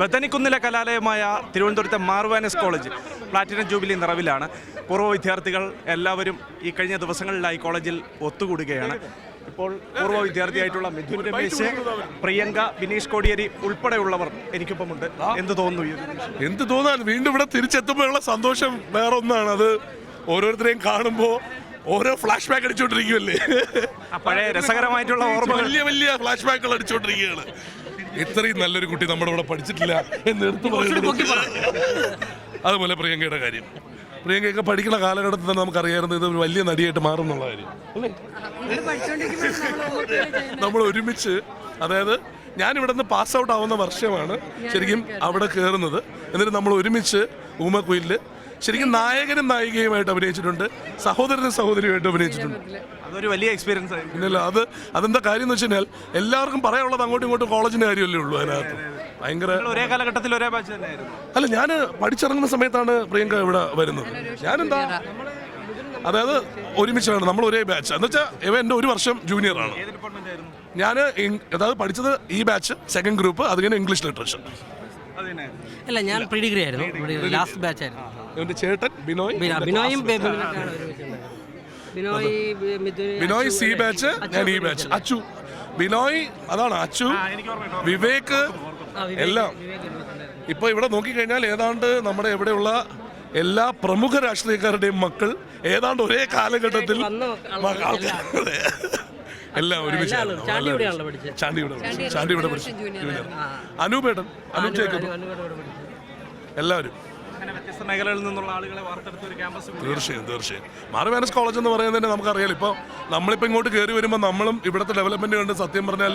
ബത്തനിക്കുന്നിലെ കലാലയമായ തിരുവനന്തപുരത്തെ മാർവാനസ് college platinum jubilee നിറവിലാണ്. പൂർവ്വ വിദ്യാർത്ഥികൾ എല്ലാവരും ഈ കഴിഞ്ഞ ദിവസങ്ങളിലായി കോളേജിൽ ഒത്തുകൂടുകയാണ്. ഇപ്പോൾ പൂർവ്വ വിദ്യാർത്ഥിയായിട്ടുള്ള മിഥുൻ രമേശ്, പ്രിയങ്ക, ബിനീഷ് കോടിയേരി ഉൾപ്പെടെയുള്ളവർ എനിക്കൊപ്പമുണ്ട്. എന്ത് തോന്നാൻ വീണ്ടും ഇവിടെ തിരിച്ചെത്തുമ്പോഴുള്ള സന്തോഷം വേറൊന്നാണ്. അത് ഓരോരുത്തരെയും കാണുമ്പോൾ ഓരോ ഫ്ലാഷ് ബാക്ക് അടിച്ചോണ്ടിരിക്കുമല്ലേ, പഴയ രസകരമായിട്ടുള്ള ഓർമ്മകൾ, വലിയ വലിയ ഫ്ലാഷ് ബാക്കുകൾ അടിച്ചോണ്ടിരിക്കുകയാണ്. ഇത്രയും നല്ലൊരു കുട്ടി നമ്മുടെ ഇവിടെ പഠിച്ചിട്ടില്ല എന്ന് എടുത്തു പറയുന്നത്. അതുപോലെ പ്രിയങ്കയുടെ കാര്യം, പ്രിയങ്കയൊക്കെ പഠിക്കുന്ന കാലഘട്ടത്തിൽ തന്നെ നമുക്കറിയാമായിരുന്നു ഇത് ഒരു വലിയ നടിയായിട്ട് മാറുന്നുള്ള കാര്യം അല്ലേ. നമ്മൾ ഒരുമിച്ച്, അതായത് ഞാൻ ഇവിടെ നിന്ന് പാസ് ഔട്ട് ആവുന്ന വർഷമാണ് ശരിക്കും അവിടെ കയറുന്നത്. എന്നിട്ട് നമ്മൾ ഒരുമിച്ച് ഊമക്കുയിലിൽ ശരിക്കും നായകനും നായികയുമായിട്ട് അഭിനയിച്ചിട്ടുണ്ട്, സഹോദരനും സഹോദരിയുമായിട്ട് അഭിനയിച്ചിട്ടുണ്ട്. അതൊരു വലിയ എക്സ്പീരിയൻസ് ആയിരുന്നു. പിന്നല്ല, അതെന്താ കാര്യം എന്ന് വെച്ച് കഴിഞ്ഞാൽ എല്ലാവർക്കും പറയാനുള്ളത് അങ്ങോട്ടും ഇങ്ങോട്ടും കോളേജിന്റെ കാര്യമല്ലേ ഉള്ളൂ. അതിനകത്ത് ഭയങ്കര ഒരേ കാലഘട്ടത്തിൽ ഒരേ ബാച്ച് തന്നെയായിരുന്നു. അല്ല, ഞാൻ പഠിച്ചിറങ്ങുന്ന സമയത്താണ് പ്രിയങ്ക ഇവിടെ വരുന്നത്. ഞാനെന്താ, അതായത് ഒരുമിച്ചാണ് നമ്മൾ ഒരേ ബാച്ച് എന്ന് വെച്ചാൽ ഇവ എൻ്റെ ഒരു വർഷം ജൂനിയറാണ്. ഞാൻ അതായത് പഠിച്ചത് ഈ ബാച്ച് സെക്കൻഡ് ഗ്രൂപ്പ്, അത് കഴിഞ്ഞ് ഇംഗ്ലീഷ് ലിറ്ററേച്ചർ. അല്ല, ഞാൻ പ്രീ ഡിഗ്രി ആയിരുന്നു, ലാസ്റ്റ് ബാച്ച് ആയിരുന്നു. എൻ്റെ ചേട്ടൻ ബിനോയ് സി ബാച്ച്, ഞാൻ ഈ ബാച്ച്. അച്ചു ബിനോയ്, അതാണ് അച്ചു, വിവേക് എല്ലാം. ഇപ്പൊ ഇവിടെ നോക്കിക്കഴിഞ്ഞാൽ ഏതാണ്ട് നമ്മുടെ ഇവിടെയുള്ള എല്ലാ പ്രമുഖ രാഷ്ട്രീയക്കാരുടെയും മക്കൾ ഏതാണ്ട് ഒരേ കാലഘട്ടത്തിൽ എല്ലാം ഒരുമിച്ച്. ചാണ്ടിയുടെ പഠിച്ചു, അനൂപേട്ടൻ, അനൂപ് ജേക്കബ്, എല്ലാവരും വ്യത്യസ്ത മേഖലകളിൽ നിന്നുള്ള ആളുകളെ വാർത്തെടുത്ത ഒരു ക്യാമ്പസ്. തീർച്ചയായും മാർവാനസ് കോളേജ് എന്ന് പറയുന്നത് തന്നെ നമുക്കറിയാലോ. ഇപ്പോൾ നമ്മളിപ്പോൾ ഇങ്ങോട്ട് കയറി വരുമ്പോൾ നമ്മളും ഇവിടുത്തെ ഡെവലപ്മെന്റ് കണ്ട് സത്യം പറഞ്ഞാൽ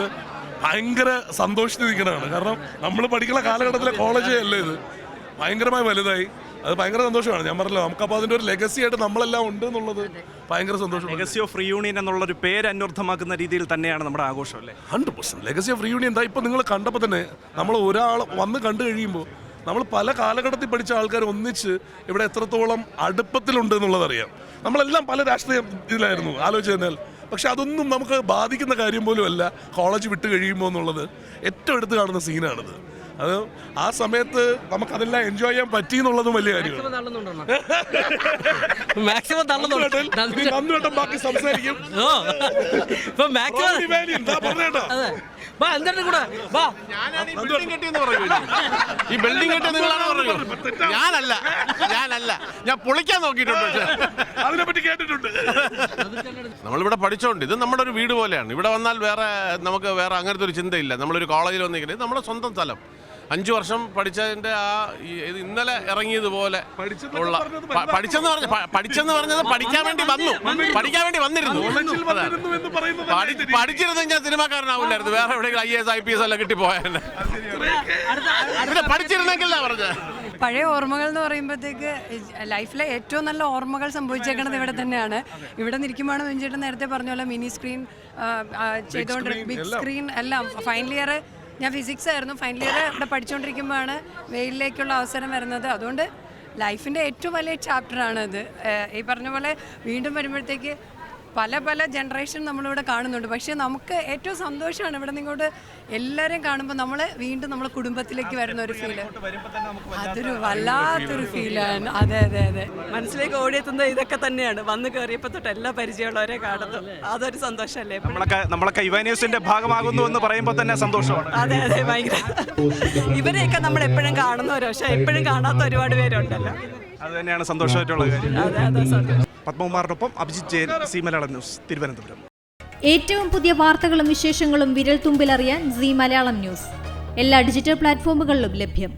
ഭയങ്കര സന്തോഷത്തിൽ നിൽക്കുന്നതാണ്. കാരണം നമ്മൾ പഠിക്കുന്ന കാലഘട്ടത്തിലെ കോളേജേ അല്ലേ ഇത്, ഭയങ്കരമായി വലുതായി. അത് ഭയങ്കര സന്തോഷമാണ്. ഞാൻ പറഞ്ഞല്ലോ, നമുക്കപ്പോൾ അതിൻ്റെ ഒരു ലെഗസി ആയിട്ട് നമ്മളെല്ലാം ഉണ്ട് എന്നുള്ളത് ഭയങ്കര സന്തോഷം. ലെഗസി ഓഫ് റീയൂണിയൻ എന്നുള്ളൊരു പേര് അന്വർത്ഥമാക്കുന്ന രീതിയിൽ തന്നെയാണ് നമ്മുടെ ആഘോഷം അല്ലേ. 100% ലെഗസി ഓഫ് റീയൂണിയൻ. എന്താ ഇപ്പം നിങ്ങൾ കണ്ടപ്പോൾ തന്നെ നമ്മൾ ഒരാൾ വന്ന് കണ്ടു കഴിയുമ്പോൾ നമ്മൾ പല കാലഘട്ടത്തിൽ പഠിച്ച ആൾക്കാർ ഒന്നിച്ച് ഇവിടെ എത്രത്തോളം അടുപ്പത്തിലുണ്ട് എന്നുള്ളതറിയാം. നമ്മളെല്ലാം പല രാഷ്ട്രീയ ഇതിലായിരുന്നു ആലോചിച്ച് കഴിഞ്ഞാൽ. പക്ഷെ അതൊന്നും നമുക്ക് ബാധിക്കുന്ന കാര്യം പോലും അല്ല കോളേജ് വിട്ട് കഴിയുമ്പോൾ എന്നുള്ളത് ഏറ്റവും എടുത്ത് കാണുന്ന സീനാണിത്. അത് ആ സമയത്ത് നമുക്കതെല്ലാം എൻജോയ് ചെയ്യാൻ പറ്റി എന്നുള്ളതും വലിയ കാര്യമാണ്. ബാക്കി സംസാരിക്കും. ഈ ബിൽഡിംഗ് കെട്ടിയ നിങ്ങളാണ് പറഞ്ഞത്, ഞാനല്ല ഞാൻ പൊളിക്കാൻ നോക്കിയിട്ടുണ്ട്. അതിനെപ്പറ്റി കേട്ടിട്ടുണ്ട്. നമ്മളിവിടെ പഠിച്ചോണ്ട് ഇത് നമ്മുടെ ഒരു വീട് പോലെയാണ്. ഇവിടെ വന്നാൽ നമുക്ക് വേറെ അങ്ങനത്തെ ഒരു ചിന്തയില്ല. നമ്മളൊരു കോളേജിൽ വന്നിരിക്കുന്നത് നമ്മുടെ സ്വന്തം സ്ഥലം. 5 വർഷം പഠിച്ചതിന്റെ ഇത് ഇന്നലെ ഇറങ്ങിയതുപോലെ ഉള്ള പഠിച്ചെന്ന് പറഞ്ഞത് പഠിക്കാൻ വേണ്ടി വന്നിരുന്നു. പഠിച്ചിരുന്നെങ്കിൽ സിനിമാക്കാരനാവില്ലായിരുന്നു, വേറെ എവിടെയെങ്കിലും IAS IPS എല്ലാം കിട്ടിപ്പോയാൽ. പഠിച്ചിരുന്നെങ്കിൽ പറഞ്ഞത്. പഴയ ഓർമ്മകൾ എന്ന് പറയുമ്പോഴത്തേക്ക് ലൈഫിലെ ഏറ്റവും നല്ല ഓർമ്മകൾ സംഭവിച്ചേക്കണത് ഇവിടെ തന്നെയാണ്. ഇവിടെ നിൽക്കുമ്പോഴാണ് വെഞ്ചേട്ടൻ നേരത്തെ പറഞ്ഞ പോലെ മിനി സ്ക്രീൻ ചെയ്തുകൊണ്ട് ബിഗ് സ്ക്രീൻ എല്ലാം. ഫൈനൽ ഇയർ ഞാൻ ഫിസിക്സ് ആയിരുന്നു, ഫൈനൽ ഇയർ ഇവിടെ പഠിച്ചുകൊണ്ടിരിക്കുമ്പോഴാണ് വെയിലിലേക്കുള്ള അവസരം വരുന്നത്. അതുകൊണ്ട് ലൈഫിൻ്റെ ഏറ്റവും വലിയ ചാപ്റ്ററാണത്. ഈ പറഞ്ഞ പോലെ വീണ്ടും വരുമ്പോഴത്തേക്ക് പല ജനറേഷൻ നമ്മളിവിടെ കാണുന്നുണ്ട്. പക്ഷേ നമുക്ക് ഏറ്റവും സന്തോഷമാണ് ഇവിടെ നിങ്ങോട്ട് എല്ലാവരെയും കാണുമ്പോൾ നമ്മൾ കുടുംബത്തിലേക്ക് വരുന്ന ഒരു ഫീല്. അതൊരു വല്ലാത്തൊരു ഫീലാണ്. അതെ മനസ്സിലേക്ക് ഓടിയെത്തുന്നത് ഇതൊക്കെ തന്നെയാണ്. വന്ന് കയറിയപ്പോൾ തൊട്ട് എല്ലാ പരിചയമുള്ളവരെ കാണുന്നു. അതൊരു സന്തോഷമല്ലേ. നമ്മളൊക്കെ യുവന്യൂസിന്റെ ഭാഗമാകുന്നു എന്ന് പറയുമ്പോൾ തന്നെ സന്തോഷമാണ്. അതെ ഭയങ്കര. ഇവരെയൊക്കെ നമ്മൾ എപ്പോഴും കാണുന്നവരോ, പക്ഷെ എപ്പോഴും കാണാത്ത ഒരുപാട് പേരുണ്ടല്ലോ. അത് തന്നെയാണ് സന്തോഷമായിട്ടുള്ള കാര്യം. അതെ സന്തോഷം. പത്മകുമാറിനൊപ്പം അഭിജിത്ത് ജയൻ, സി മലയാളം ന്യൂസ്, തിരുവനന്തപുരം. ഏറ്റവും പുതിയ വാർത്തകളും വിശേഷങ്ങളും വിരൽ തുമ്പിലറിയാൻ സി മലയാളം ന്യൂസ് എല്ലാ ഡിജിറ്റൽ പ്ലാറ്റ്ഫോമുകളിലും ലഭ്യം.